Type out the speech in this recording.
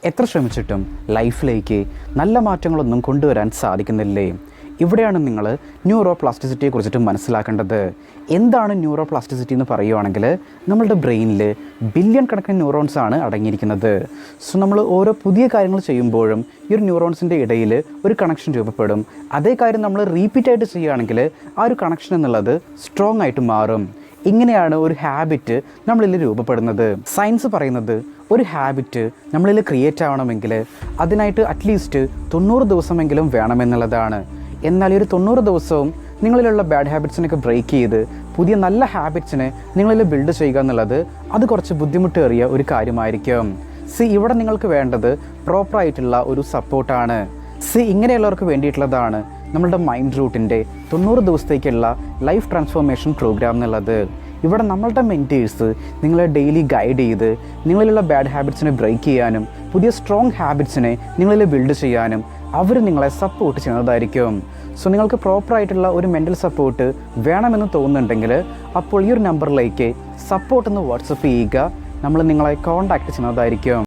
എത്ര ശ്രമിച്ചിട്ടും ലൈഫിലേക്ക് നല്ല മാറ്റങ്ങളൊന്നും കൊണ്ടുവരാൻ സാധിക്കുന്നില്ലേ? ഇവിടെയാണ് നിങ്ങൾ ന്യൂറോ പ്ലാസ്റ്റിസിറ്റിയെ കുറിച്ചിട്ട് മനസ്സിലാക്കേണ്ടത്. എന്താണ് ന്യൂറോ പ്ലാസ്റ്റിസിറ്റി എന്ന് പറയുവാണെങ്കിൽ, നമ്മളുടെ ബ്രെയിനിൽ ബില്യൺ കണക്കിന് ന്യൂറോൺസ് ആണ് അടങ്ങിയിരിക്കുന്നത്. സോ നമ്മൾ ഓരോ പുതിയ കാര്യങ്ങൾ ചെയ്യുമ്പോഴും ഈ ഒരു ന്യൂറോൺസിൻ്റെ ഇടയിൽ ഒരു കണക്ഷൻ രൂപപ്പെടും. അതേ കാര്യം നമ്മൾ റിപ്പീറ്റായിട്ട് ചെയ്യുകയാണെങ്കിൽ ആ ഒരു കണക്ഷൻ എന്നുള്ളത് സ്ട്രോങ് ആയിട്ട് മാറും. ഇങ്ങനെയാണ് ഒരു ഹാബിറ്റ് നമ്മളിൽ രൂപപ്പെടുന്നത്. സയൻസ് പറയുന്നത് ഒരു ഹാബിറ്റ് നമ്മളിൽ ക്രിയേറ്റ് ആവണമെങ്കിൽ അതിനായിട്ട് അറ്റ്ലീസ്റ്റ് 90 ദിവസമെങ്കിലും വേണമെന്നുള്ളതാണ്. എന്നാൽ ഈ ഒരു 90 ദിവസവും നിങ്ങളിലുള്ള ബാഡ് ഹാബിറ്റ്സിനൊക്കെ ബ്രേക്ക് ചെയ്ത് പുതിയ നല്ല ഹാബിറ്റ്സിനെ നിങ്ങളിൽ ബിൽഡ് ചെയ്യുക എന്നുള്ളത് അത് കുറച്ച് ബുദ്ധിമുട്ടേറിയ ഒരു കാര്യമായിരിക്കും. ഇവിടെ നിങ്ങൾക്ക് വേണ്ടത് പ്രോപ്പറായിട്ടുള്ള ഒരു സപ്പോർട്ടാണ്. ഇങ്ങനെയുള്ളവർക്ക് വേണ്ടിയിട്ടുള്ളതാണ് നമ്മളുടെ മൈൻഡ് റൂട്ടിൻ്റെ 90 ദിവസത്തേക്കുള്ള ലൈഫ് ട്രാൻസ്ഫോർമേഷൻ പ്രോഗ്രാം എന്നുള്ളത്. ഇവിടെ നമ്മളുടെ മെൻറ്റേഴ്സ് നിങ്ങളെ ഡെയിലി ഗൈഡ് ചെയ്ത് നിങ്ങളിലുള്ള ബാഡ് ഹാബിറ്റ്സിനെ ബ്രേക്ക് ചെയ്യാനും പുതിയ സ്ട്രോങ് ഹാബിറ്റ്സിനെ നിങ്ങളിൽ ബിൽഡ് ചെയ്യാനും അവർ നിങ്ങളെ സപ്പോർട്ട് ചെയ്യുന്നതായിരിക്കും. നിങ്ങൾക്ക് പ്രോപ്പറായിട്ടുള്ള ഒരു മെൻ്റൽ സപ്പോർട്ട് വേണമെന്ന് തോന്നുന്നുണ്ടെങ്കിൽ അപ്പോൾ ഈ ഒരു നമ്പറിലേക്ക് സപ്പോർട്ട് എന്ന് വാട്സപ്പ് ചെയ്യുക. നമ്മൾ നിങ്ങളെ കോൺടാക്റ്റ് ചെയ്യുന്നതായിരിക്കും.